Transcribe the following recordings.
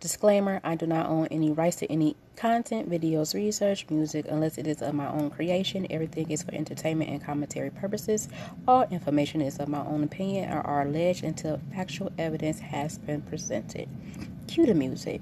Disclaimer, I do not own any rights to any content, videos, research, music, unless it is of my own creation. Everything is for entertainment and commentary purposes. All information is of my own opinion or are alleged until factual evidence has been presented. Cue the music.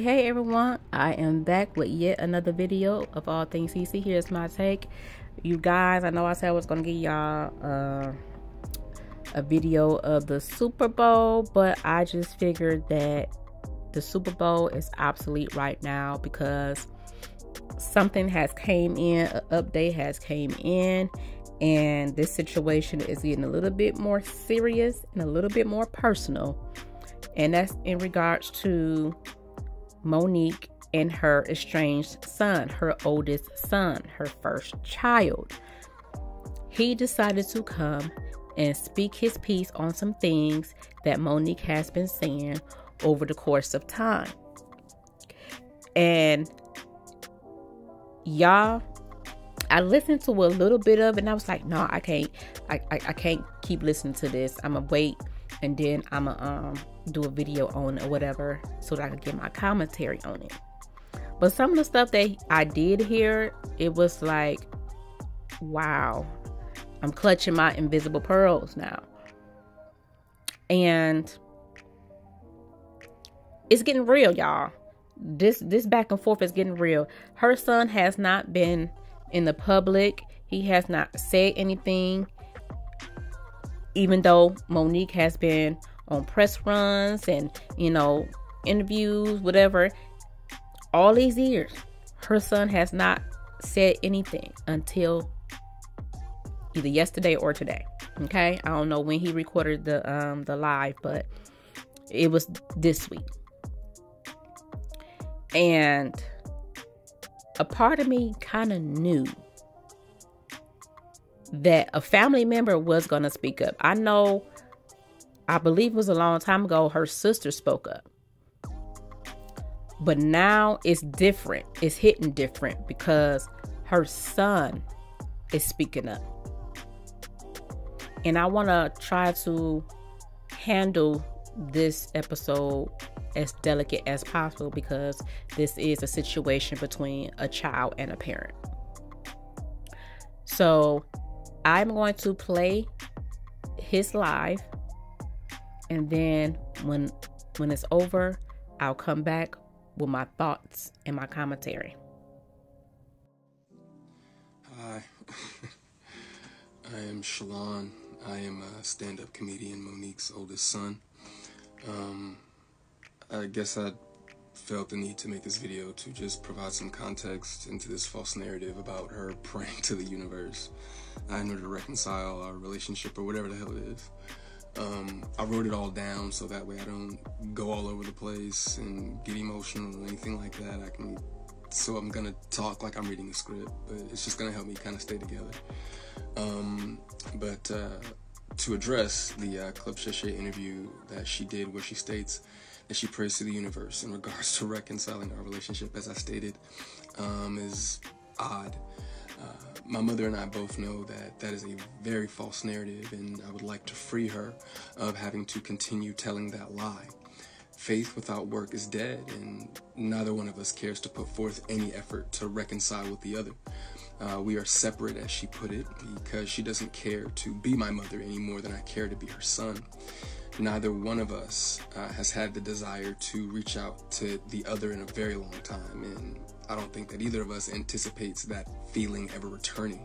Hey everyone, I am back with yet another video of All Things CC. Here's my take. You guys, I know I said I was going to give y'all a video of the Super Bowl, but I just figured that the Super Bowl is obsolete right now because something has came in, an update has came in, and this situation is getting a little bit more serious and a little bit more personal, and that's in regards to Mo'Nique and her estranged son, her oldest son, her first child. He decided to come and speak his piece on some things that Mo'Nique has been saying over the course of time. And y'all, I listened to a little bit of it and I was like, no, I can't keep listening to this. I'm gonna wait and then I'm gonna do a video on it or whatever so that I can get my commentary on it. But some of the stuff that I did hear, it was like, wow, I'm clutching my invisible pearls now. And it's getting real, y'all. This back and forth is getting real. Her son has not been in the public. He has not said anything. Even though Mo'Nique has been on press runs and, interviews, whatever, all these years, her son has not said anything until either yesterday or today. Okay, I don't know when he recorded the live, but it was this week. And a part of me kind of knew that a family member was going to speak up. I believe it was a long time ago, her sister spoke up. But now it's different. It's hitting different because her son is speaking up. And I want to try to handle this episode as delicate as possible because this is a situation between a child and a parent. So I'm going to play his live, and then when it's over, I'll come back with my thoughts and my commentary. Hi, I am Shalon. I am a stand-up comedian, Mo'Nique's oldest son. I guess I felt the need to make this video to just provide some context into this false narrative about her praying to the universe in order to reconcile our relationship or whatever the hell it is. I wrote it all down so that way I don't go all over the place and get emotional or anything like that. So I'm gonna talk like I'm reading a script, but it's just gonna help me kind of stay together. But to address the Club Shay Shay interview that she did where she states that she prays to the universe in regards to reconciling our relationship, as I stated, is odd. My mother and I both know that is a very false narrative, and I would like to free her of having to continue telling that lie. Faith without work is dead, and neither one of us cares to put forth any effort to reconcile with the other. We are separate, as she put it, because she doesn't care to be my mother any more than I care to be her son. Neither one of us has had the desire to reach out to the other in a very long time, and I don't think that either of us anticipates that feeling ever returning.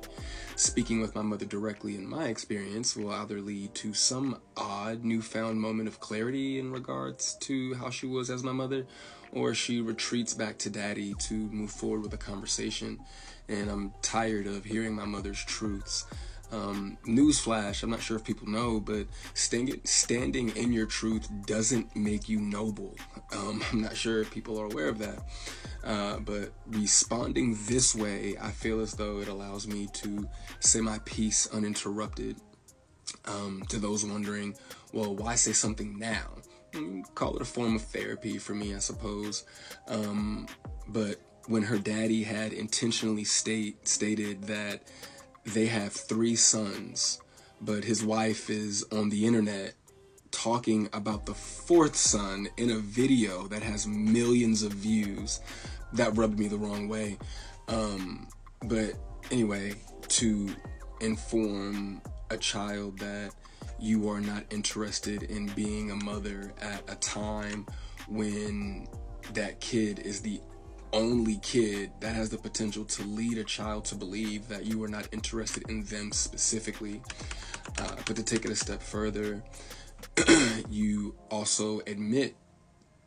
Speaking with my mother directly, in my experience, will either lead to some odd newfound moment of clarity in regards to how she was as my mother, or she retreats back to daddy to move forward with a conversation. And I'm tired of hearing my mother's truths. Newsflash, I'm not sure if people know, but standing in your truth doesn't make you noble. I'm not sure if people are aware of that. But responding this way, I feel as though it allows me to say my piece uninterrupted. To those wondering, well, why say something now? Call it a form of therapy for me, I suppose. But when her daddy had intentionally stated that they have 3 sons, but his wife is on the internet talking about the 4th son in a video that has millions of views, that rubbed me the wrong way. But anyway, to inform a child that you are not interested in being a mother at a time when that kid is the only kid that has the potential to lead a child to believe that you are not interested in them specifically. But to take it a step further, you also admit,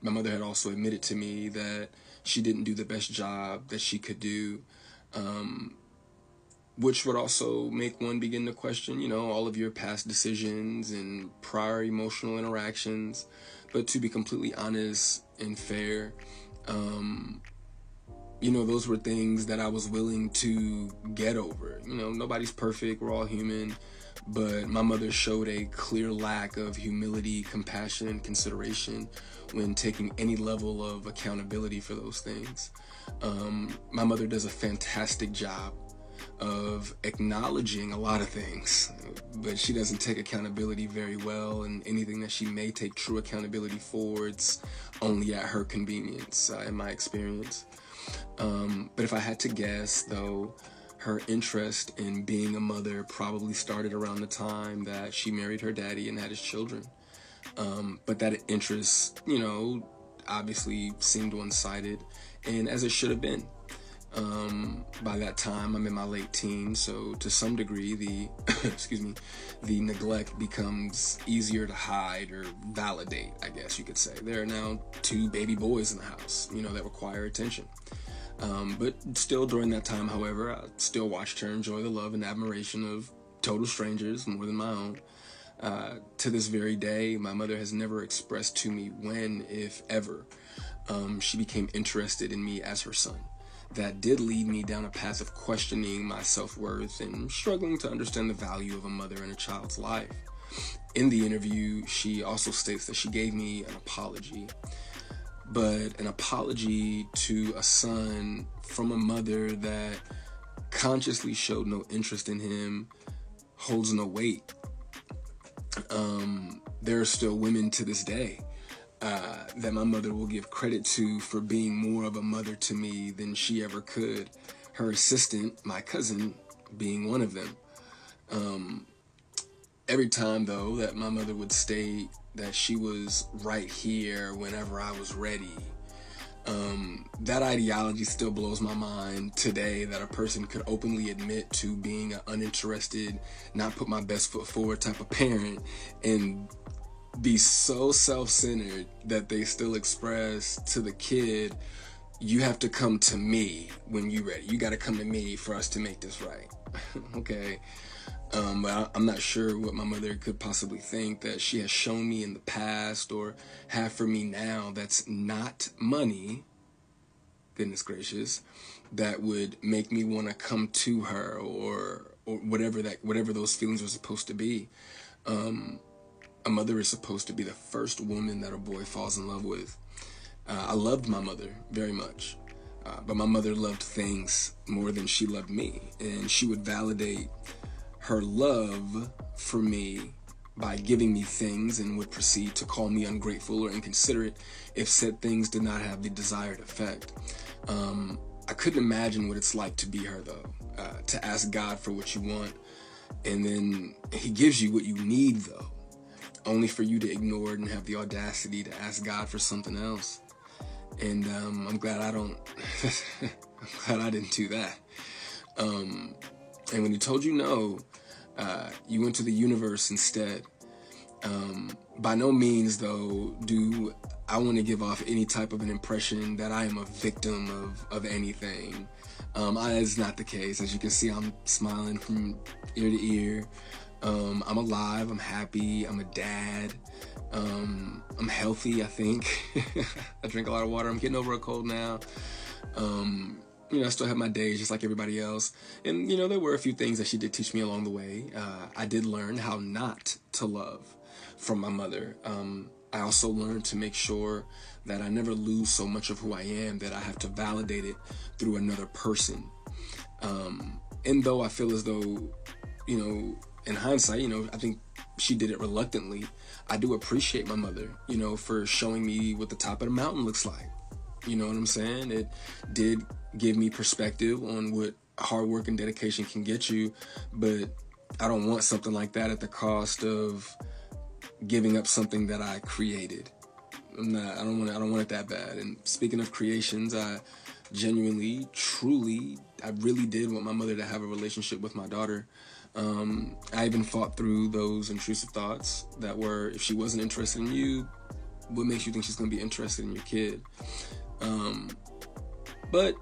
my mother had also admitted to me that she didn't do the best job that she could do, which would also make one begin to question, all of your past decisions and prior emotional interactions. But to be completely honest and fair, those were things that I was willing to get over. Nobody's perfect, we're all human. But my mother showed a clear lack of humility, compassion, and consideration when taking any level of accountability for those things. My mother does a fantastic job of acknowledging a lot of things, but she doesn't take accountability very well, and anything that she may take true accountability for, it's only at her convenience, in my experience. But if I had to guess, though, her interest in being a mother probably started around the time that she married her daddy and had his children. But that interest, obviously seemed one-sided, and as it should have been. By that time, I'm in my late teens, so to some degree, the neglect becomes easier to hide or validate, I guess you could say. There are now 2 baby boys in the house, that require attention. But still during that time, however, I still watched her enjoy the love and admiration of total strangers more than my own. To this very day, my mother has never expressed to me when, if ever, she became interested in me as her son. That did lead me down a path of questioning my self-worth and struggling to understand the value of a mother in a child's life. In the interview, she also states that she gave me an apology. But an apology to a son from a mother that consciously showed no interest in him holds no weight. There are still women to this day that my mother will give credit to for being more of a mother to me than she ever could. Her assistant, my cousin, being one of them. Every time, though, that my mother would state that she was right here whenever I was ready, that ideology still blows my mind today, that a person could openly admit to being an uninterested, not put my best foot forward type of parent and be so self-centered that they still express to the kid, you have to come to me when you're ready. You got to come to me for us to make this right. Okay. But I'm not sure what my mother could possibly think that she has shown me in the past or have for me now that's not money, goodness gracious, that would make me want to come to her or whatever those feelings are supposed to be. A mother is supposed to be the first woman that a boy falls in love with. I loved my mother very much, but my mother loved things more than she loved me, and she would validate her love for me by giving me things and would proceed to call me ungrateful or inconsiderate if said things did not have the desired effect. I couldn't imagine what it's like to be her, though, to ask God for what you want, and then he gives you what you need, though, only for you to ignore it and have the audacity to ask God for something else. And I'm glad I didn't do that. And when he told you no, you went to the universe instead. By no means, though, do I want to give off any type of an impression that I am a victim of anything. That is not the case. As you can see, I'm smiling from ear to ear. I'm alive, I'm happy, I'm a dad, I'm healthy, I think. I drink a lot of water, I'm getting over a cold now. I still have my days just like everybody else. And, there were a few things that she did teach me along the way. I did learn how not to love from my mother. I also learned to make sure that I never lose so much of who I am that I have to validate it through another person. And though I feel as though, in hindsight, I think she did it reluctantly, I do appreciate my mother, for showing me what the top of the mountain looks like. You know what I'm saying? It did give me perspective on what hard work and dedication can get you, but I don't want something like that at the cost of giving up something that I created. I don't want it that bad. And speaking of creations, I genuinely, truly, I really did want my mother to have a relationship with my daughter. I even fought through those intrusive thoughts that were, if she wasn't interested in you, what makes you think she's going to be interested in your kid? But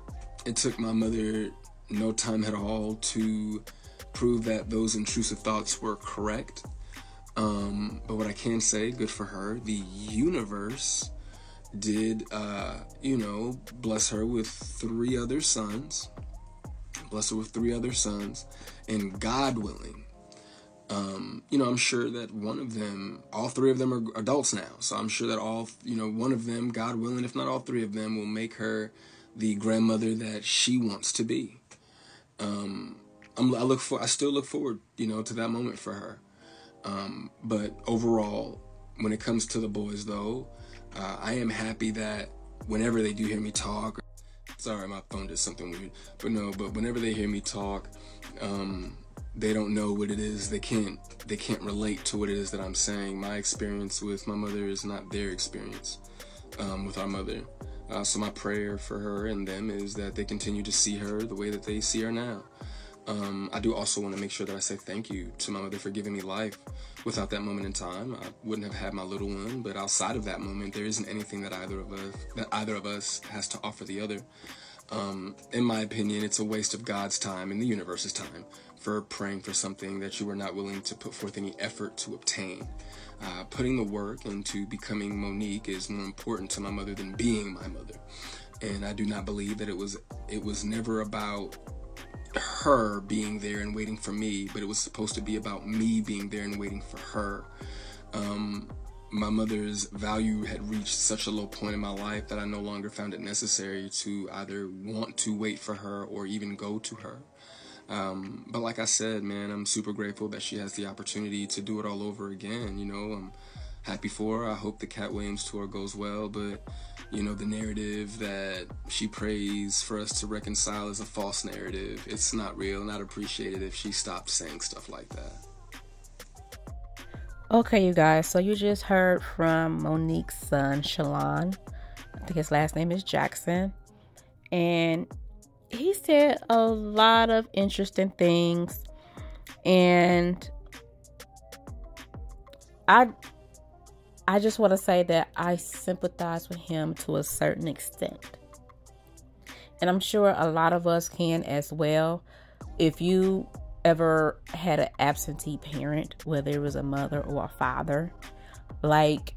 it took my mother no time at all to prove that those intrusive thoughts were correct. But what I can say, good for her, the universe did, bless her with 3 other sons. And God willing, I'm sure that all 3 of them are adults now. So I'm sure that one of them, God willing, if not all 3 of them, will make her the grandmother that she wants to be. I still look forward, to that moment for her. But overall, when it comes to the boys, though, I am happy that whenever they do hear me talk, sorry, my phone did something weird, but whenever they hear me talk, they don't know what it is. They can't relate to what it is that I'm saying. My experience with my mother is not their experience, with our mother. So my prayer for her and them is that they continue to see her the way that they see her now. I do also want to make sure that I say thank you to my mother for giving me life. Without that moment in time, I wouldn't have had my little one. But outside of that moment, there isn't anything that either of us has to offer the other. In my opinion, it's a waste of God's time and the universe's time for praying for something that you are not willing to put forth any effort to obtain. Putting the work into becoming Monique is more important to my mother than being my mother. And I do not believe that it was never about her being there and waiting for me, but it was supposed to be about me being there and waiting for her. My mother's value had reached such a low point in my life that I no longer found it necessary to either want to wait for her or even go to her. But like I said, man, I'm super grateful that she has the opportunity to do it all over again. I'm happy for her. I hope the Cat Williams tour goes well, but the narrative that she prays for us to reconcile is a false narrative. It's not real, not appreciated if she stopped saying stuff like that. Okay, you guys, so you just heard from Monique's son, Shalon. I think his last name is Jackson. And he said a lot of interesting things. And I just want to say that I sympathize with him to a certain extent. And I'm sure a lot of us can as well. If you ever had an absentee parent, whether it was a mother or a father, like,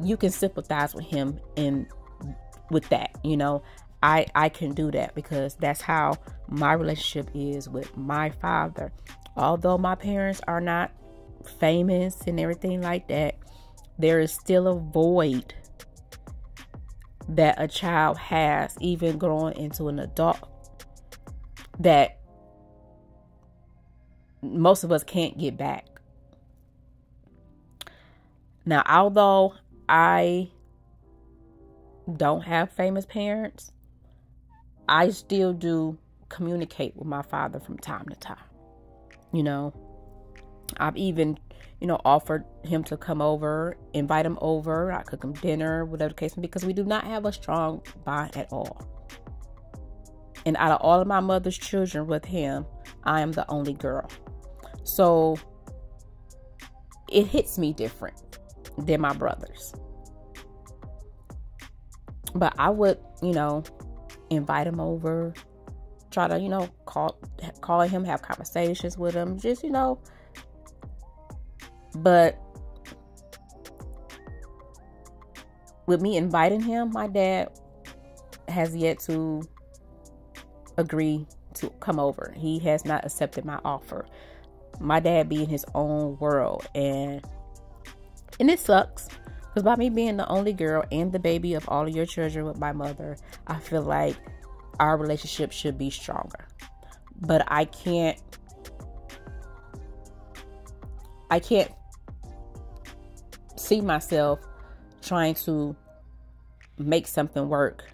you can sympathize with him with that. I can do that because that's how my relationship is with my father. Although my parents are not famous and everything like that, there is still a void that a child has, even growing into an adult, that most of us can't get back. Now, although I don't have famous parents, I still do communicate with my father from time to time. I've even, offered him to come over, invite him over. I cook him dinner, whatever the case may be, because we do not have a strong bond at all. And out of all of my mother's children with him, I am the only girl. So it hits me different than my brothers. But I would, invite him over, try to, call him, have conversations with him, just, But with me inviting him, my dad has yet to agree to come over. He has not accepted my offer. My dad be in his own world, and it sucks, because by me being the only girl and the baby of all of your children with my mother, I feel like our relationship should be stronger. But I can't see myself trying to make something work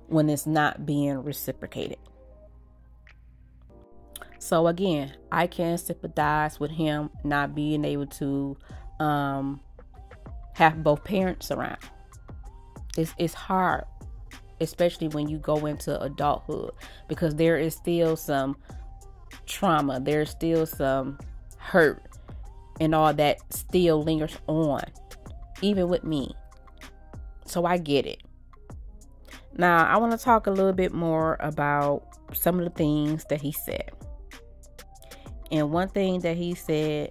when it's not being reciprocated. So again, I can sympathize with him not being able to have both parents around. It's hard, especially when you go into adulthood, because there is still some trauma, there's still some hurt, and all that still lingers on, even with me. So I get it. Now, I want to talk a little bit more about some of the things that he said. And one thing that he said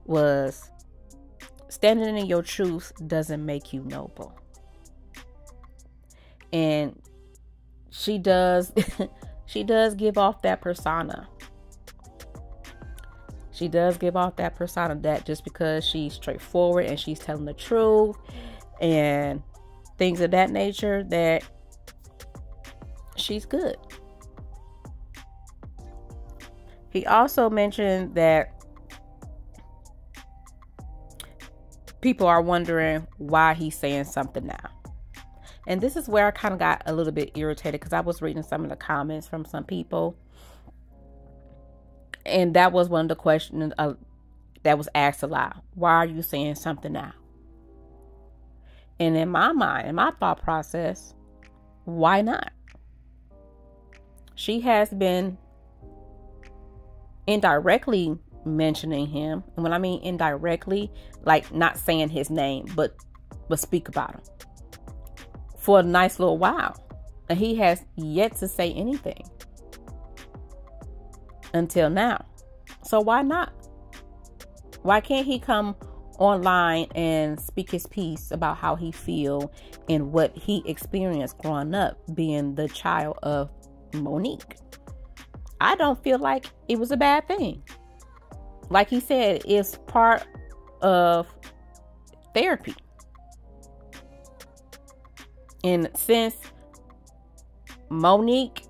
was, standing in your truth doesn't make you noble. And she does give off that persona. She does give off that persona that just because she's straightforward and she's telling the truth and things of that nature, that she's good. He also mentioned that people are wondering why he's saying something now. And this is where I kind of got a little bit irritated, because I was reading some of the comments from some people. And that was one of the questions that was asked aloud. Why are you saying something now? And in my mind, in my thought process, why not? She has been indirectly mentioning him. And when I mean indirectly, like not saying his name, but speak about him for a nice little while. And he has yet to say anything until now. So why not? Why can't he come online and speak his piece about how he feel and what he experienced growing up being the child of Monique? I don't feel like it was a bad thing. Like he said, it's part of therapy. And since Monique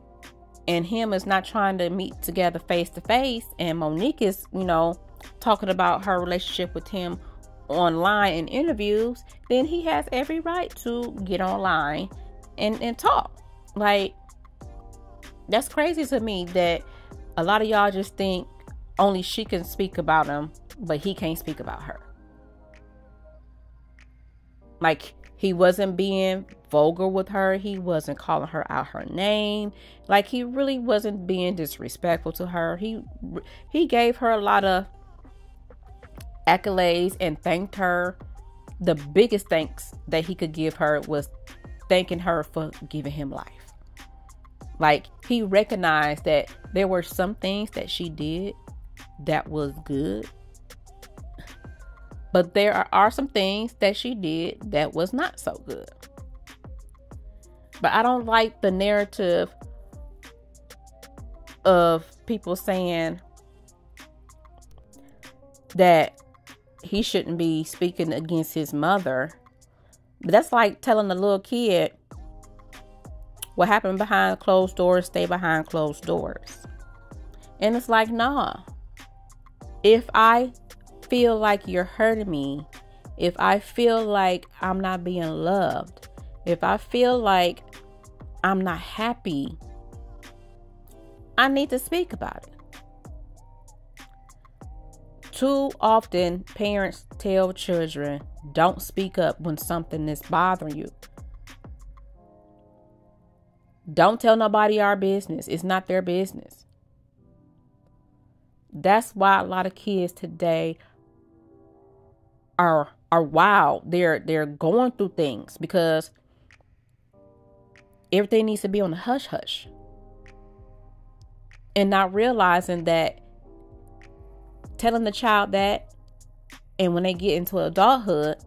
and him is not trying to meet together face to face, and Monique is, talking about her relationship with him online in interviews, then he has every right to get online and talk. Like, that's crazy to me that a lot of y'all just think only she can speak about him, but he can't speak about her. Like, he wasn't being vulgar with her. He wasn't calling her out her name. Like, he really wasn't being disrespectful to her. He gave her a lot of accolades and thanked her. The biggest thanks that he could give her was thanking her for giving him life. Like, he recognized that there were some things that she did that was good, but there are some things that she did that was not so good. But I don't like the narrative of people saying that he shouldn't be speaking against his mother. But that's like telling a little kid what happened behind closed doors, stay behind closed doors. And it's like, nah. If I feel like you're hurting me, if I feel like I'm not being loved, if I feel like I'm not happy, I need to speak about it. Too often, parents tell children, don't speak up when something is bothering you. Don't tell nobody our business. It's not their business. That's why a lot of kids today are wild. They're going through things because everything needs to be on the hush hush. And not realizing that telling the child that, and when they get into adulthood,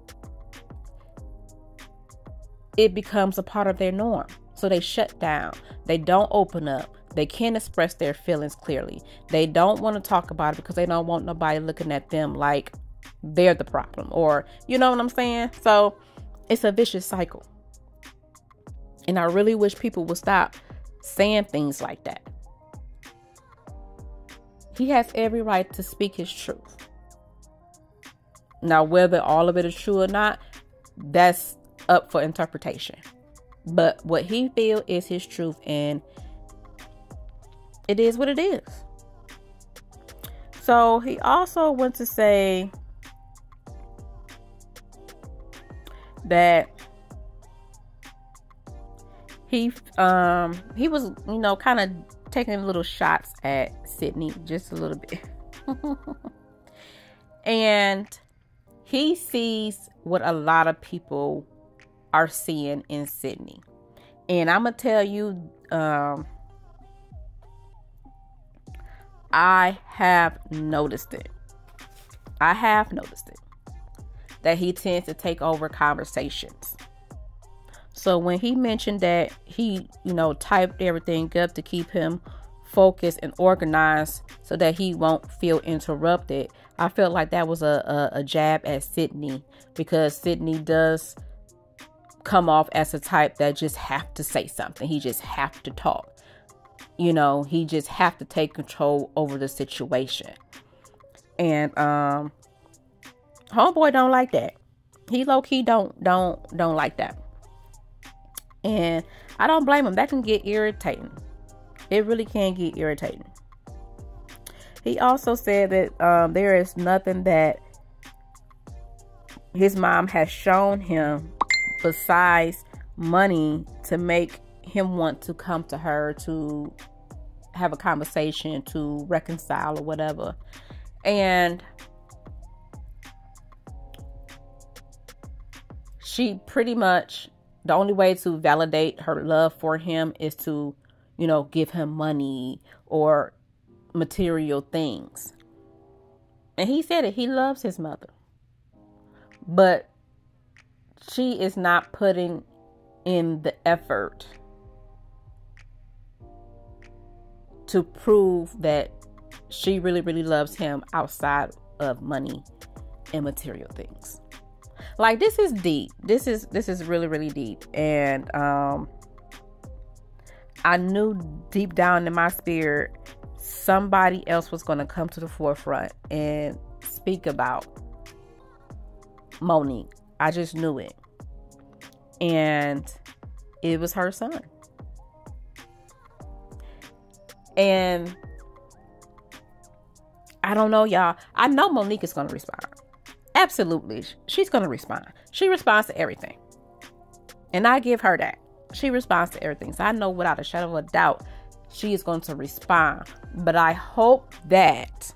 it becomes a part of their norm. So they shut down. They don't open up. They can't express their feelings clearly. They don't want to talk about it because they don't want nobody looking at them like they're the problem, or you know what I'm saying? So it's a vicious cycle. And I really wish people would stop saying things like that. He has every right to speak his truth. Now, whether all of it is true or not, that's up for interpretation. But what he feels is his truth, and it is what it is. So he also went to say that he was, you know, kind of taking little shots at Sydney, just a little bit. And he sees what a lot of people are seeing in Sydney. And I'm going to tell you, I have noticed it. That he tends to take over conversations. So when he mentioned that he, you know, typed everything up to keep him focused and organized so that he won't feel interrupted, I felt like that was a jab at Sydney, because Sydney does come off as a type that just have to say something. He just have to talk. You know, he just have to take control over the situation. And homeboy don't like that. He low key don't like that. And I don't blame him. That can get irritating. It really can get irritating. He also said that there is nothing that his mom has shown him besides money to make him want to come to her to have a conversation, to reconcile or whatever. And she pretty much, the only way to validate her love for him is to, you know, give him money or material things. And he said it, he loves his mother. But she is not putting in the effort to prove that she really, really loves him outside of money and material things. Like, this is deep. This is really, really deep. And I knew deep down in my spirit somebody else was going to come to the forefront and speak about Monique. I just knew it. And it was her son. And I don't know, y'all. I know Monique is going to respond. Absolutely. She's going to respond. She responds to everything. And I give her that. She responds to everything. So I know without a shadow of a doubt, she is going to respond. But I hope that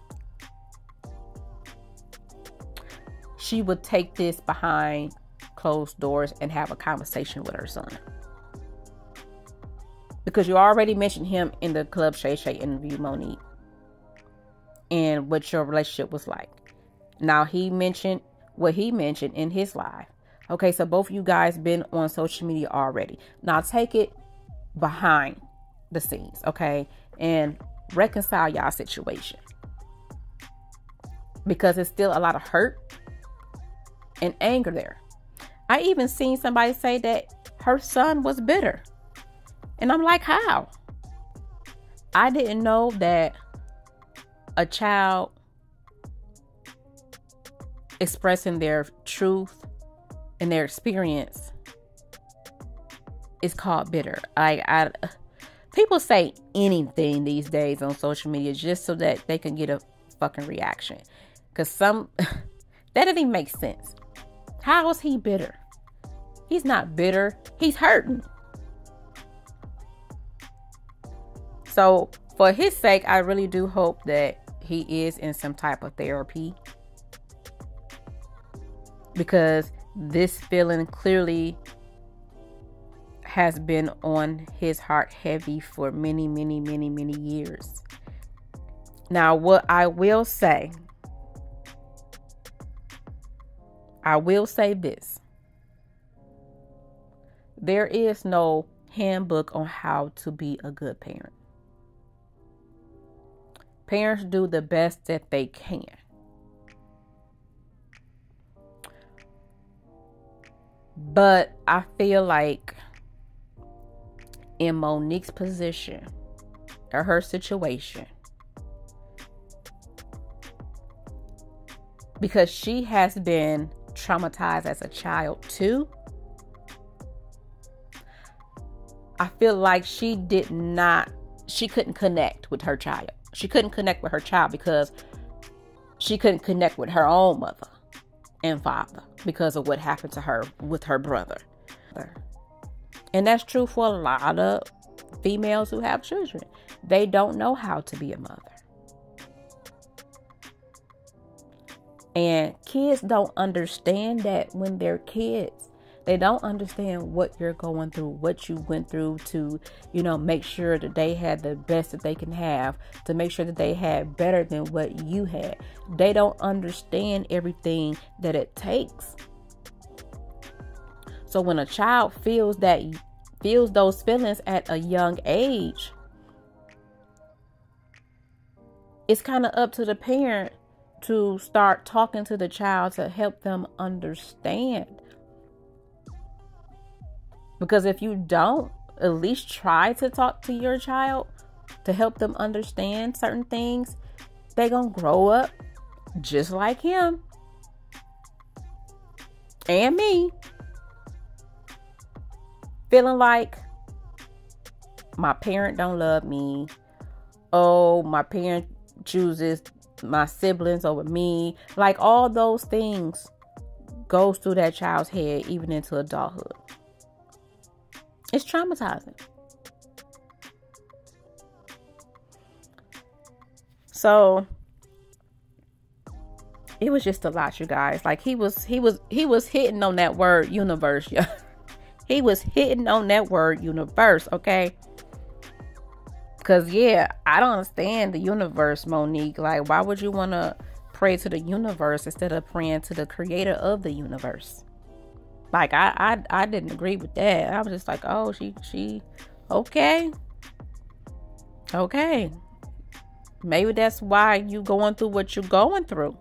she would take this behind closed doors and have a conversation with her son. Because you already mentioned him in the Club Shay Shay interview, Monique, and what your relationship was like. Now, he mentioned what he mentioned in his live. Okay, so both of you guys been on social media already. Now, take it behind the scenes, okay, and reconcile y'all situation. Because there's still a lot of hurt and anger there. I even seen somebody say that her son was bitter. And I'm like, how? I didn't know that a child expressing their truth and their experience is called bitter. People say anything these days on social media just so that they can get a fucking reaction. Because that doesn't even make sense. How is he bitter? He's not bitter. He's hurting. So for his sake, I really do hope that he is in some type of therapy. Because this feeling clearly has been on his heart heavy for many, many, many, many years. Now, what I will say this. There is no handbook on how to be a good parent. Parents do the best that they can. But I feel like in Monique's position or her situation, because she has been traumatized as a child too, I feel like she couldn't connect with her child. She couldn't connect with her child because she couldn't connect with her own mother and father because of what happened to her with her brother. And that's true for a lot of females who have children. They don't know how to be a mother. And kids don't understand that when they're kids. They don't understand what you're going through, what you went through to, make sure that they had the best that they can have, to make sure that they had better than what you had. They don't understand everything that it takes. So when a child feels those feelings at a young age, it's kind of up to the parent to start talking to the child to help them understand. Because if you don't at least try to talk to your child to help them understand certain things, they're going to grow up just like him and me, feeling like my parent don't love me. Oh, my parent chooses my siblings over me. Like all those things goes through that child's head even into adulthood. It's traumatizing. So it was just a lot, you guys. Like he was hitting on that word universe. Yeah. He was hitting on that word universe, okay? Because I don't understand the universe, Monique. Like, why would you want to pray to the universe instead of praying to the creator of the universe? Like, I didn't agree with that. I was just like, oh, she, okay. Maybe that's why you going through what you're going through.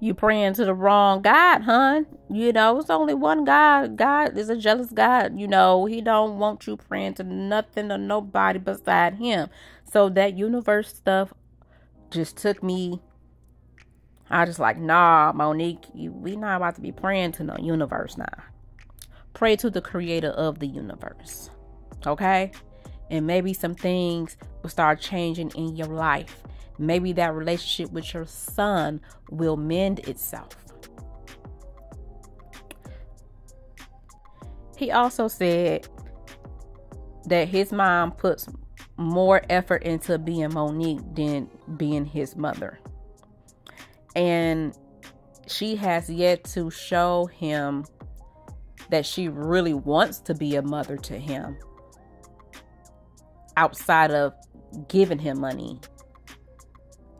You praying to the wrong God, hon. It's only one God. God is a jealous God. He don't want you praying to nothing or nobody beside him. So that universe stuff just took me. I was just like, nah, Monique, we not about to be praying to no universe now. Pray to the creator of the universe. Okay? And maybe some things will start changing in your life. Maybe that relationship with your son will mend itself. He also said that his mom puts more effort into being Monique than being his mother. And she has yet to show him that she really wants to be a mother to him outside of giving him money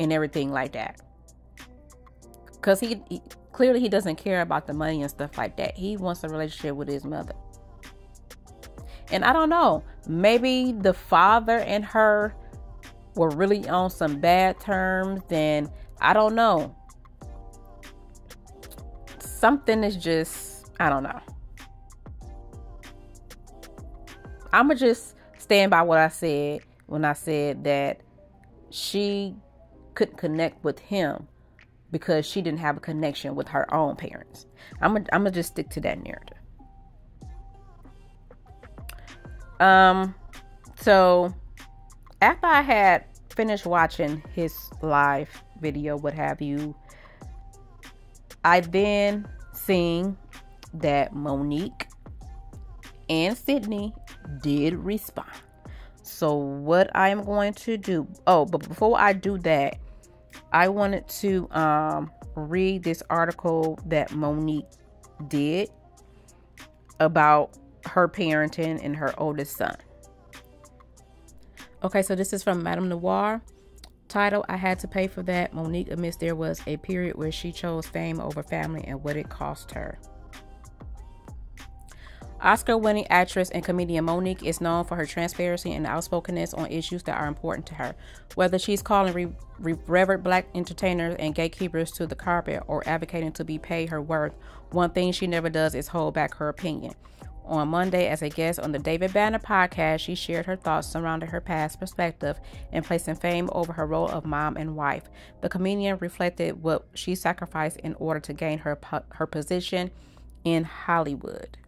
and everything like that. Because he clearly doesn't care about the money and stuff like that. He wants a relationship with his mother. And I don't know, maybe the father and her were really on some bad terms. Then I don't know. Something is just, I don't know. I'm going to just stand by what I said when I said that she couldn't connect with him because she didn't have a connection with her own parents. I'm gonna just stick to that narrative. So after I had finished watching his live video, what have you, I then seen that Monique and Sydney did respond. So what I am going to do, but before I do that, I wanted to read this article that Monique did about her parenting and her oldest son. Okay, so this is from Madame Noir. Title, I had to pay for that. Monique admits there was a period where she chose fame over family and what it cost her. Oscar-winning actress and comedian Mo'Nique is known for her transparency and outspokenness on issues that are important to her. Whether she's calling revered black entertainers and gatekeepers to the carpet or advocating to be paid her worth, one thing she never does is hold back her opinion. On Monday, as a guest on the David Banner podcast, she shared her thoughts surrounding her past perspective and placing fame over her role of mom and wife. The comedian reflected what she sacrificed in order to gain her position in Hollywood.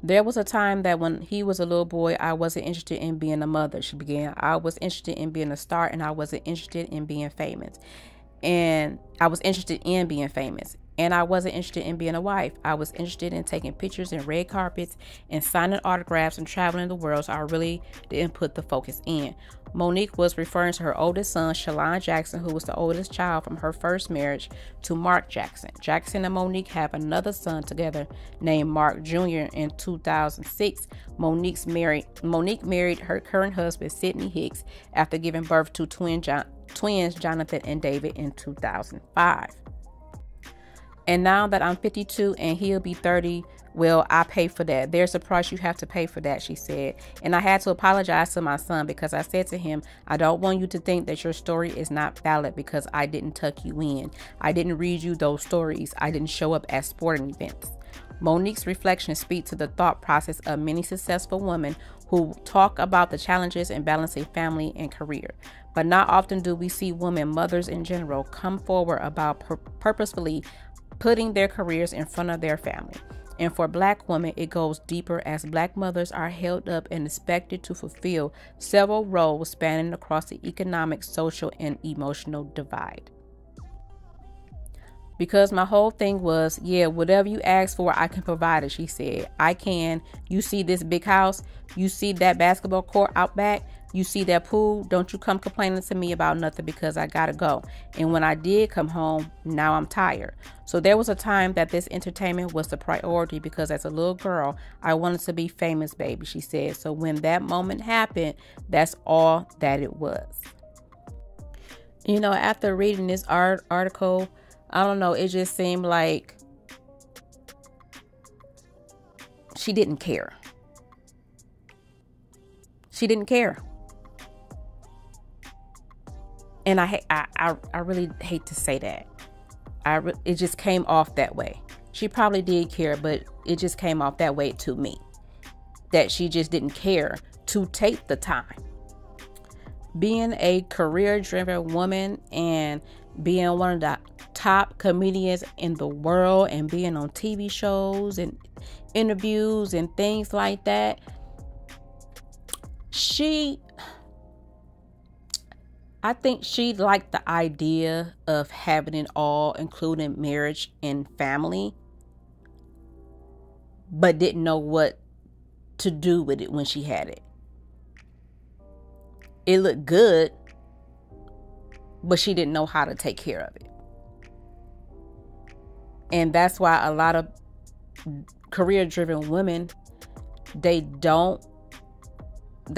There was a time that when he was a little boy, I wasn't interested in being a mother, she began. I was interested in being a star, and I wasn't interested in being famous. And I was interested in being famous. And I wasn't interested in being a wife. I was interested in taking pictures and red carpets and signing autographs and traveling the world, so I really didn't put the focus in. Mo'Nique was referring to her oldest son, Shalon Jackson, who was the oldest child from her first marriage to Mark Jackson. Jackson and Mo'Nique have another son together named Mark Jr. In 2006, Mo'Nique married her current husband, Sidney Hicks, after giving birth to twins Jonathan and David in 2005. And now that I'm 52 and he'll be 30, well, I pay for that. There's a price you have to pay for that, she said. And I had to apologize to my son because I said to him, I don't want you to think that your story is not valid because I didn't tuck you in. I didn't read you those stories. I didn't show up at sporting events. Mo'Nique's reflections speak to the thought process of many successful women who talk about the challenges in balancing family and career. But not often do we see women, mothers in general, come forward about purposefully putting their careers in front of their family. And for black women, it goes deeper as black mothers are held up and expected to fulfill several roles spanning across the economic, social, and emotional divide. Because my whole thing was, yeah, whatever you ask for, I can provide it, she said. I can. You see this big house? You see that basketball court out back? You see that pool? Don't you come complaining to me about nothing because I gotta go. And when I did come home, now I'm tired. So there was a time that this entertainment was the priority because as a little girl, I wanted to be famous, baby, she said. So when that moment happened, that's all that it was. You know, after reading this article, I don't know, it just seemed like she didn't care. She didn't care. And I really hate to say that. It just came off that way. She probably did care, but it just came off that way to me. That she just didn't care to take the time. Being a career-driven woman and being one of the top comedians in the world and being on TV shows and interviews and things like that, I think she liked the idea of having it all, including marriage and family, but didn't know what to do with it when she had it. It looked good, but she didn't know how to take care of it. And that's why a lot of career-driven women, they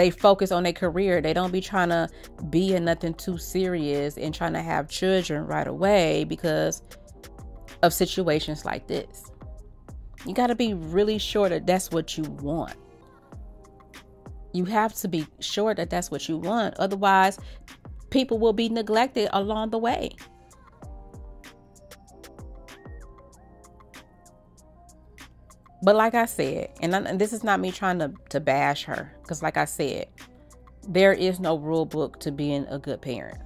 focus on their career. They don't be trying to be in nothing too serious and trying to have children right away because of situations like this. You got to be really sure that that's what you want. You have to be sure that that's what you want. Otherwise, people will be neglected along the way. But like I said, and this is not me trying to bash her, because like I said, there is no rule book to being a good parent.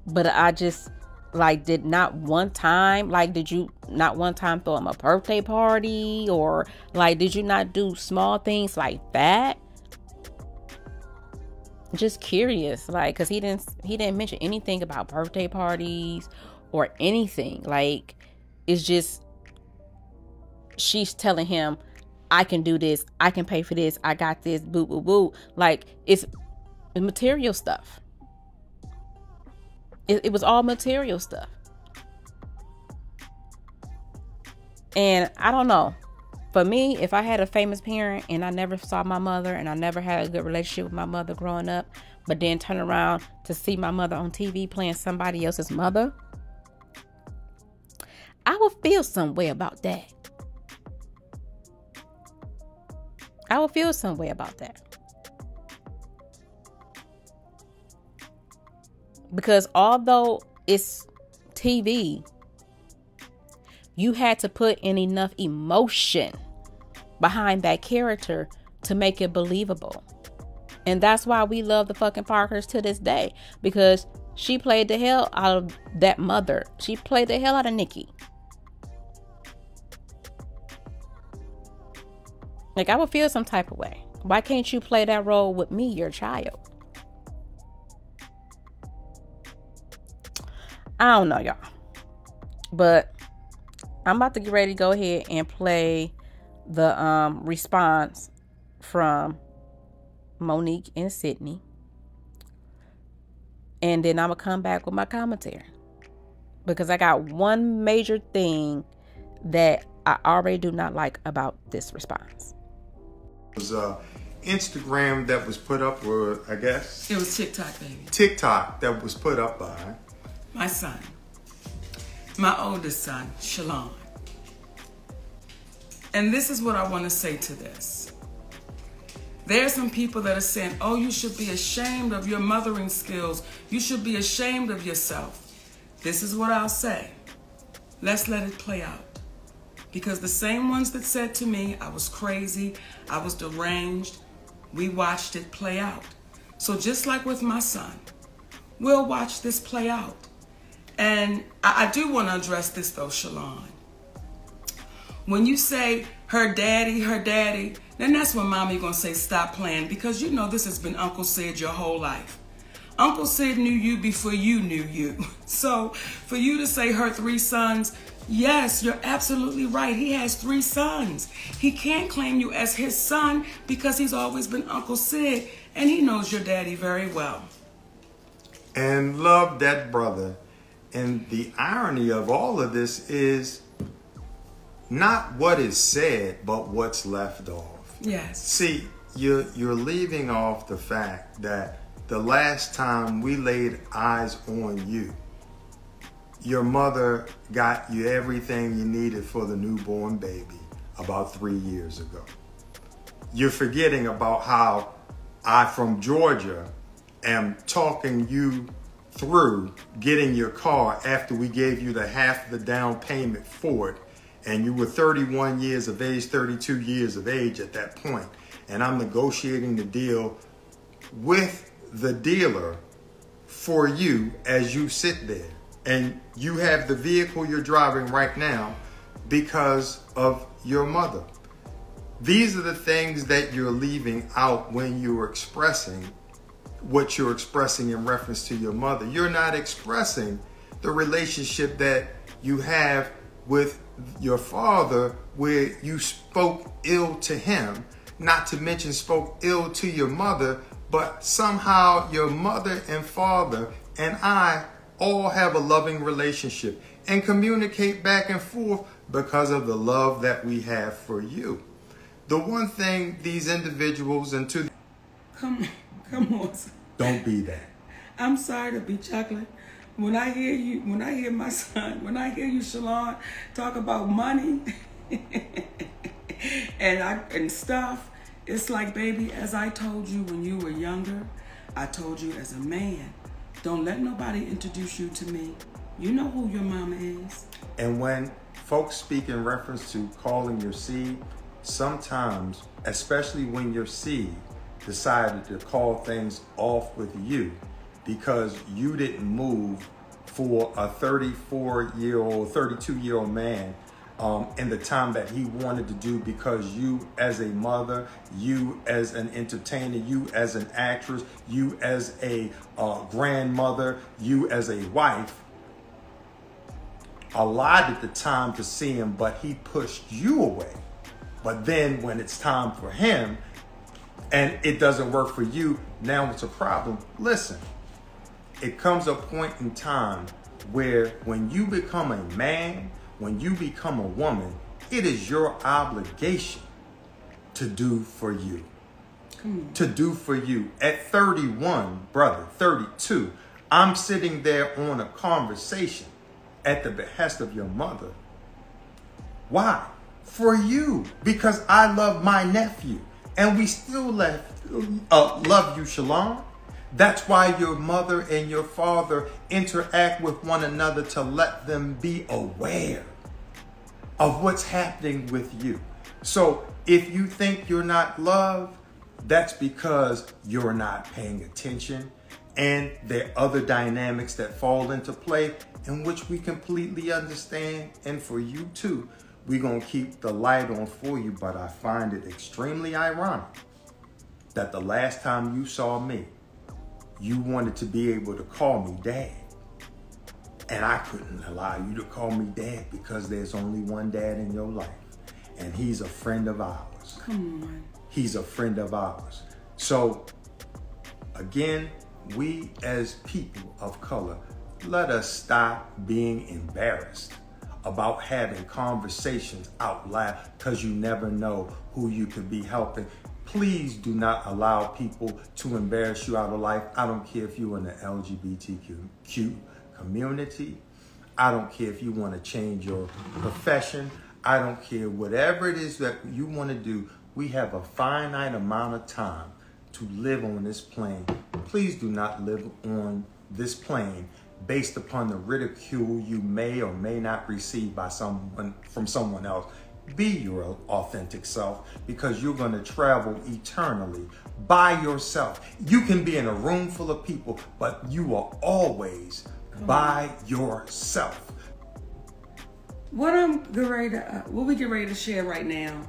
But I just did you not one time throw him a birthday party, or did you not do small things like that? Just curious, because he didn't mention anything about birthday parties or anything. It's just, she's telling him, I can do this. I can pay for this. I got this. Boo, boo, boo. It's material stuff. It was all material stuff. And I don't know. For me, if I had a famous parent and I never saw my mother and I never had a good relationship with my mother growing up, but then turn around to see my mother on TV playing somebody else's mother, I would feel some way about that. I would feel some way about that. Because although it's TV, you had to put in enough emotion behind that character to make it believable. And that's why we love the fucking Parkers to this day. Because she played the hell out of that mother. She played the hell out of Nikki. Like, I would feel some type of way. Why can't you play that role with me, your child? I don't know, y'all. But I'm about to get ready to go ahead and play the response from Monique and Sydney. And then I'm going to come back with my commentary. Because I got one major thing that I already do not like about this response. It was Instagram that was put up, or I guess it was TikTok, baby. TikTok that was put up by my son, my oldest son, Shalon. And this is what I want to say to this. There are some people that are saying, oh, you should be ashamed of your mothering skills. You should be ashamed of yourself. This is what I'll say. Let's let it play out. Because the same ones that said to me, I was crazy, I was deranged, we watched it play out. So just like with my son, we'll watch this play out. And I do want to address this though, Shalon. When you say her daddy, then that's when mommy gonna say stop playing, because you know this has been Uncle Sid your whole life. Uncle Sid knew you before you knew you. So for you to say her 3 sons, yes, you're absolutely right. He has 3 sons. He can't claim you as his son because he's always been Uncle Sid, and he knows your daddy very well. And love that brother. And the irony of all of this is not what is said, but what's left off. Yes. See, you're leaving off the fact that the last time we laid eyes on you, your mother got you everything you needed for the newborn baby about 3 years ago. You're forgetting about how I, from Georgia, am talking you through getting your car after we gave you the half of the down payment for it. And you were 31 years of age, 32 years of age at that point. And I'm negotiating the deal with the dealer for you as you sit there. And you have the vehicle you're driving right now because of your mother. These are the things that you're leaving out when you're expressing what you're expressing in reference to your mother. You're not expressing the relationship that you have with your father, where you spoke ill to him, not to mention spoke ill to your mother, but somehow your mother and father and I all have a loving relationship and communicate back and forth because of the love that we have for you. The one thing these individuals and to come on. Don't be that. I'm sorry to be chocolate. When I hear you, when I hear my son, when I hear you, Shalon, talk about money and stuff, it's like, baby, as I told you when you were younger, I told you as a man, don't let nobody introduce you to me. You know who your mama is. And when folks speak in reference to calling your seed, sometimes, especially when your seed decided to call things off with you because you didn't move for a 34-year-old, 32-year-old man in the time that he wanted to do, because you as a mother, you as an entertainer, you as an actress, you as a grandmother, you as a wife, allotted the time to see him, but he pushed you away. But then when it's time for him and it doesn't work for you, now it's a problem. Listen, it comes a point in time where when you become a man, when you become a woman, it is your obligation to do for you. To do for you. At 31, brother, 32, I'm sitting there on a conversation at the behest of your mother Why? For you, because I love my nephew, and we still love you, Shalon. That's why your mother and your father interact with one another, to let them be aware of what's happening with you. So if you think you're not loved, that's because you're not paying attention. And there are other dynamics that fall into play in which we completely understand. And for you too, we're going to keep the light on for you. But I find it extremely ironic that the last time you saw me, you wanted to be able to call me dad. And I couldn't allow you to call me dad because there's only one dad in your life. And he's a friend of ours. Come on. He's a friend of ours. So again, we as people of color, let us stop being embarrassed about having conversations out loud, because you never know who you could be helping. Please do not allow people to embarrass you out of life. I don't care if you're in the LGBTQ community. I don't care if you want to change your profession. I don't care whatever it is that you want to do. We have a finite amount of time to live on this plane. Please do not live on this plane based upon the ridicule you may or may not receive from someone else. Be your authentic self, because you're going to travel eternally by yourself. You can be in a room full of people, but you are always by yourself. What we get ready to share right now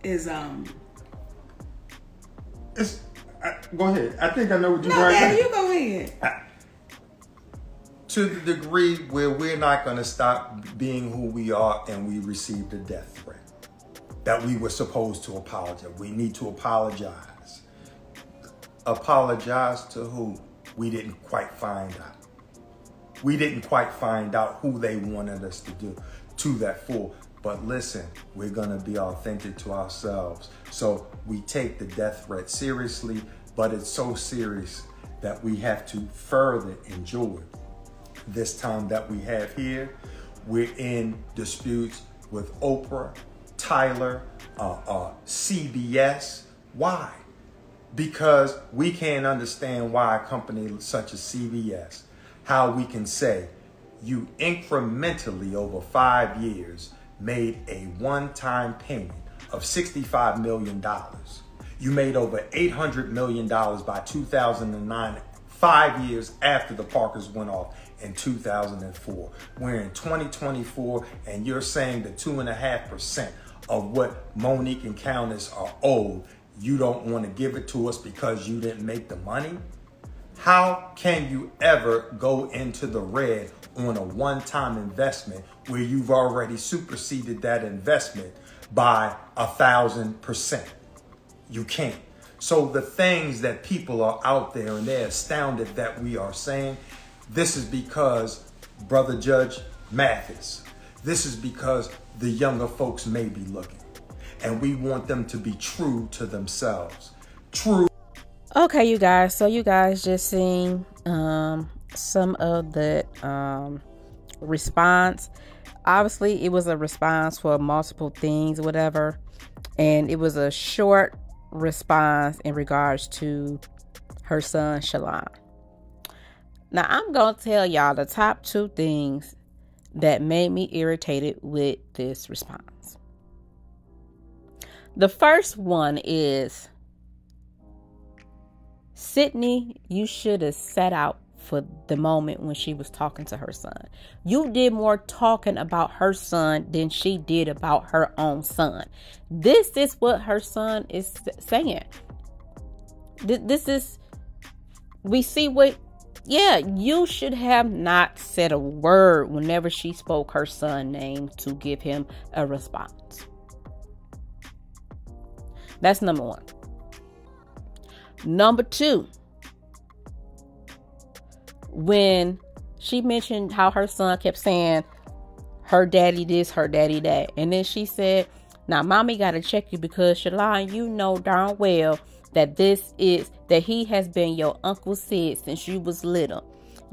is Go ahead. I think I know what you're no, going to Daddy, say. you go ahead. To the degree where we're not going to stop being who we are and we received a death threat that we were supposed to apologize. We need to apologize. Apologize to who? We didn't quite find out. We didn't quite find out who they wanted us to do to that full. But listen, we're going to be authentic to ourselves. So we take the death threat seriously, but it's so serious that we have to further enjoy this time that we have here. We're in disputes with Oprah, Tyler, CBS. Why? Because we can't understand why a company such as CBS, how we can say you incrementally over 5 years made a one-time payment of $65 million. You made over $800 million by 2009, 5 years after the Parkers went off in 2004. We're in 2024, and you're saying the 2.5% of what Monique and Countess are owed, you don't want to give it to us because you didn't make the money? How can you ever go into the red on a one-time investment where you've already superseded that investment by 1,000%? You can't. So the things that people are out there and they're astounded that we are saying, this is because Brother Judge Mathis, this is because the younger folks may be looking, and we want them to be true to themselves. True. Okay, you guys. So you guys just seen some of the response. Obviously, it was a response for multiple things, whatever. And it was a short response in regards to her son, Shalon. Now, I'm going to tell y'all the top 2 things that made me irritated with this response. The first one is, Sydney, you should have sat out for the moment when she was talking to her son. You did more talking about her son than she did about her own son. This is what her son is saying. This is, we see what, yeah, you should have not said a word whenever she spoke her son's name to give him a response. That's number 1. Number 2, when she mentioned how her son kept saying, her daddy this, her daddy that. And then she said, now mommy got to check you because Shalon, you know darn well that that he has been your Uncle Sid since you was little.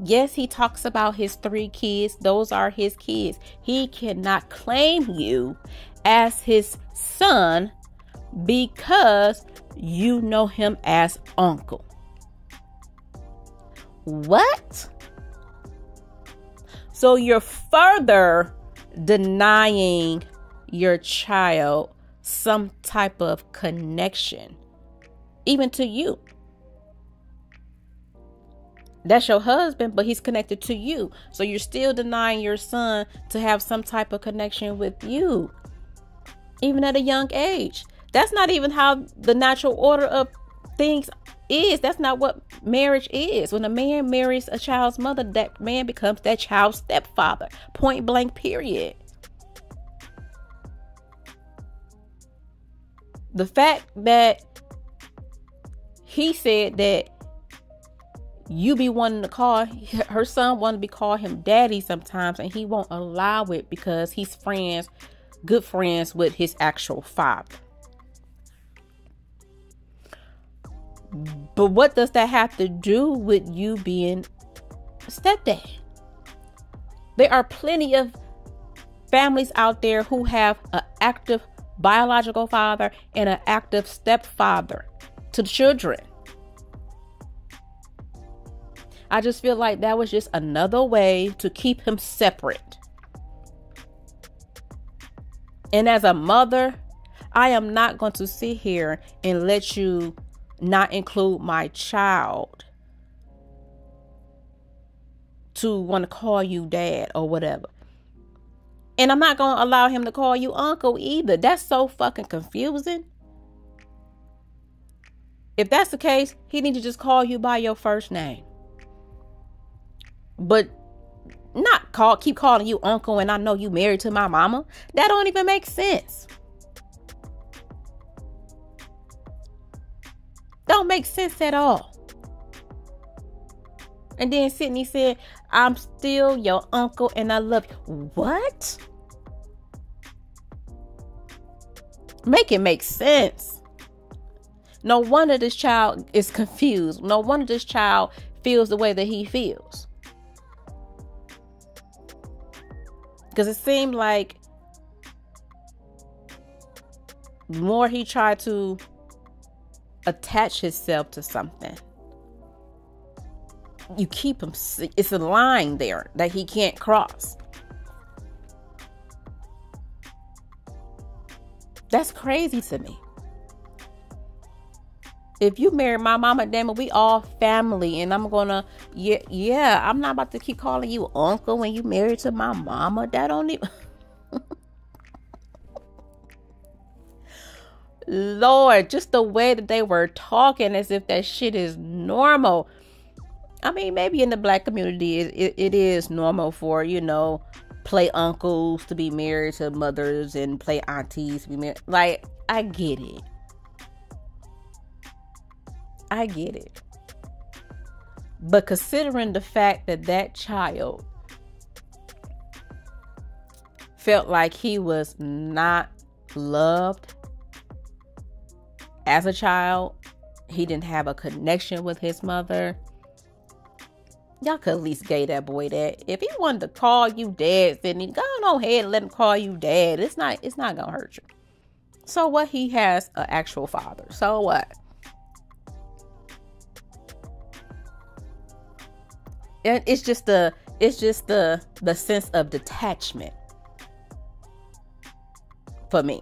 Yes, he talks about his 3 kids. Those are his kids. He cannot claim you as his son because you know him as uncle. What? So you're further denying your child some type of connection, even to you. That's your husband, but he's connected to you. So you're still denying your son to have some type of connection with you, even at a young age. That's not even how the natural order of things is. That's not what marriage is. When a man marries a child's mother, that man becomes that child's stepfather. Point blank, period. The fact that he said that you be wanting to call her son, want to be call him daddy sometimes, and he won't allow it because he's good friends with his actual father. But what does that have to do with you being a stepdad? There are plenty of families out there who have an active biological father and an active stepfather to the children. I just feel like that was just another way to keep him separate. And as a mother, I am not going to sit here and let you not include my child to want to call you dad or whatever. And I'm not going to allow him to call you uncle either. That's so fucking confusing. If that's the case, he needs to just call you by your first name. But not keep calling you uncle and I know you married to my mama. That don't even make sense. Don't make sense at all. And then Sydney said, I'm still your uncle and I love you. What? Make it make sense. No wonder this child is confused. No wonder this child feels the way that he feels. Because it seemed like the more he tried to attach himself to something, you keep him, it's a line there that he can't cross. That's crazy to me. If you marry my mama, damn it, we all family. And I'm gonna, I'm not about to keep calling you uncle when you married to my mama. That don't even... Lord, just the way that they were talking as if that shit is normal. I mean, maybe in the black community, it is normal for, play uncles to be married to mothers and play aunties to be married. Like, I get it. But considering the fact that that child felt like he was not loved as a child, he didn't have a connection with his mother, y'all could at least give that boy that. If he wanted to call you dad, Sydney, go on ahead and let him call you dad. It's not gonna hurt you. So what? He has an actual father. So what? And it's just the sense of detachment for me.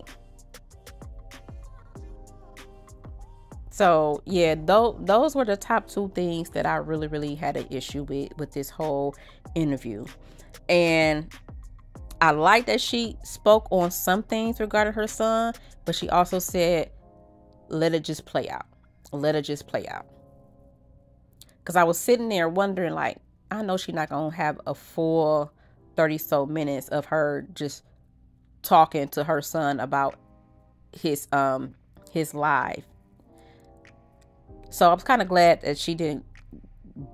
So yeah, those were the top 2 things that I really, really had an issue with this whole interview. And I like that she spoke on some things regarding her son, but she also said, let it just play out. Because I was sitting there wondering, like, I know she's not going to have a full 30-so minutes of her just talking to her son about his life. So I was kind of glad that she didn't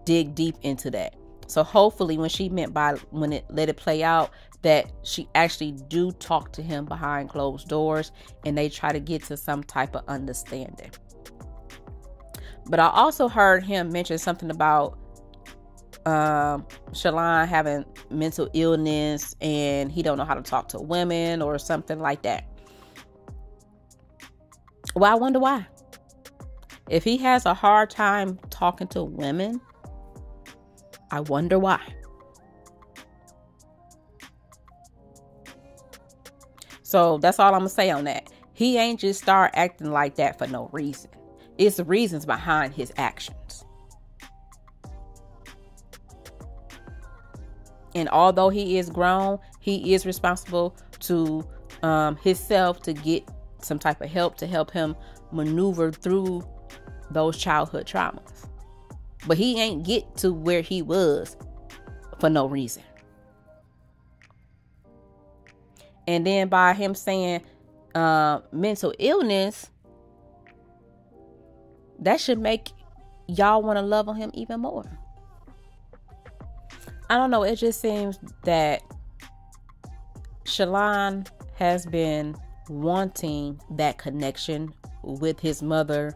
dig deep into that. So hopefully when she meant by when it let it play out, that she actually do talk to him behind closed doors and they try to get to some type of understanding. But I also heard him mention something about Shalon having mental illness and he don't know how to talk to women or something like that. Well, I wonder why. If he has a hard time talking to women, I wonder why. So that's all I'm gonna say on that. He ain't just start acting like that for no reason. It's the reasons behind his actions. And although he is grown, he is responsible to himself to get some type of help to help him maneuver through those childhood traumas. But he ain't get to where he was for no reason. And then by him saying mental illness, that should make y'all want to love on him even more. I don't know. It just seems that Shalon has been wanting that connection with his mother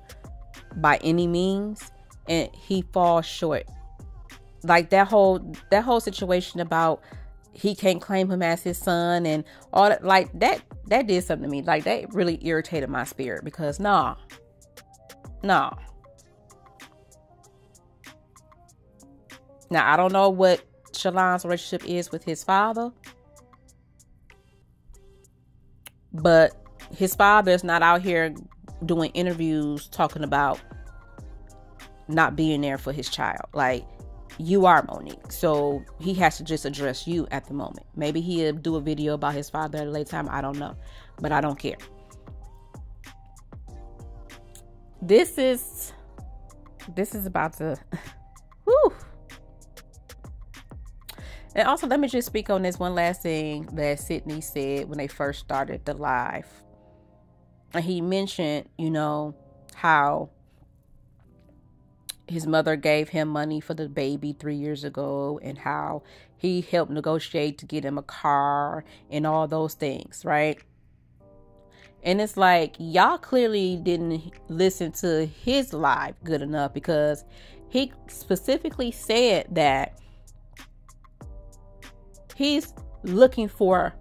by any means, and he falls short. Like that whole situation about he can't claim him as his son and all that, like that did something to me. Like that really irritated my spirit because nah. Now I don't know what Shalon's relationship is with his father, but his father is not out here doing interviews talking about not being there for his child. Like, you are Monique, so he has to just address you at the moment. Maybe he'll do a video about his father at a later time. I don't know, but I don't care. This is about to whew. And also, let me just speak on this one last thing that Sydney said when they first started the live. And he mentioned, how his mother gave him money for the baby 3 years ago and how he helped negotiate to get him a car and all those things, right? And it's like, y'all clearly didn't listen to his live good enough, because he specifically said that he's looking for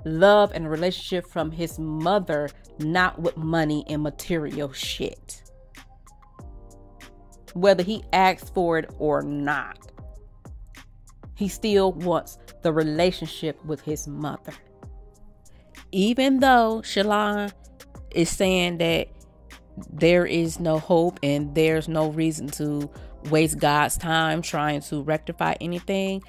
love and relationship from his mother, not with money and material shit. Whether he asks for it or not, he still wants the relationship with his mother. Even though Shalon is saying that there is no hope and there's no reason to waste God's time trying to rectify anything,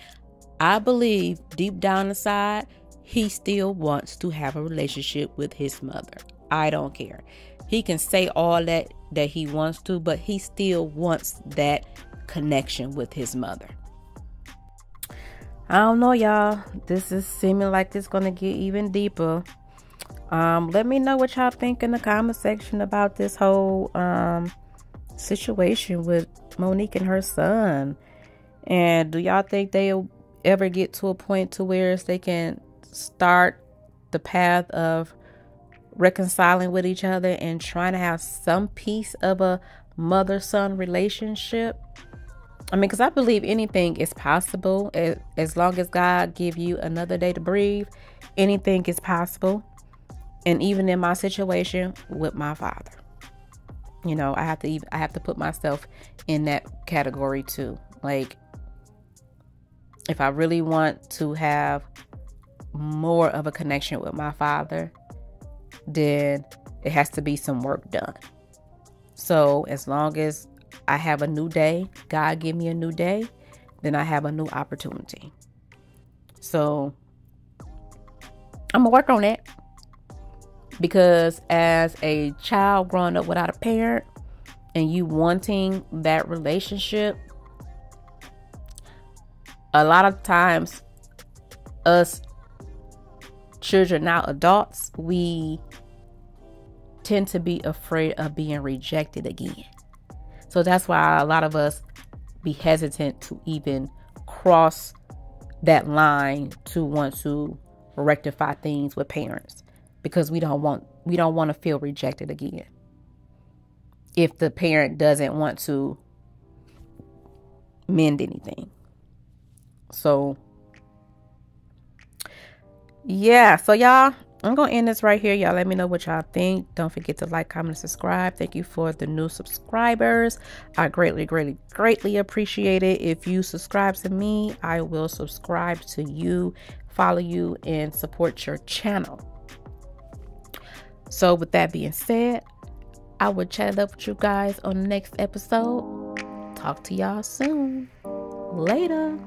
I believe deep down inside, he still wants to have a relationship with his mother. I don't care. He can say all that he wants to, but he still wants that connection with his mother. I don't know, y'all. This is seeming like it's going to get even deeper. Let me know what y'all think in the comment section about this whole situation with Monique and her son. And do y'all think they'll ever get to a point to where they can start the path of reconciling with each other and trying to have some piece of a mother-son relationship? I mean, because I believe anything is possible. As long as God give you another day to breathe, anything is possible. And even in my situation with my father, I have to put myself in that category too. Like, if I really want to have more of a connection with my father, then it has to be some work done. So as long as I have a new day, God give me a new day, then I have a new opportunity. So I'm gonna work on that, because as a child growing up without a parent and you wanting that relationship, a lot of times us children, now adults, we tend to be afraid of being rejected again. So that's why a lot of us be hesitant to even cross that line to want to rectify things with parents, because we don't want to feel rejected again. If the parent doesn't want to mend anything. So yeah, so y'all, I'm gonna end this right here. Y'all let me know what y'all think. Don't forget to like, comment, and subscribe. Thank you for the new subscribers. I greatly appreciate it. If you subscribe to me, I will subscribe to you, follow you, and support your channel. So with that being said, I will chat it up with you guys on the next episode. Talk to y'all soon. Later.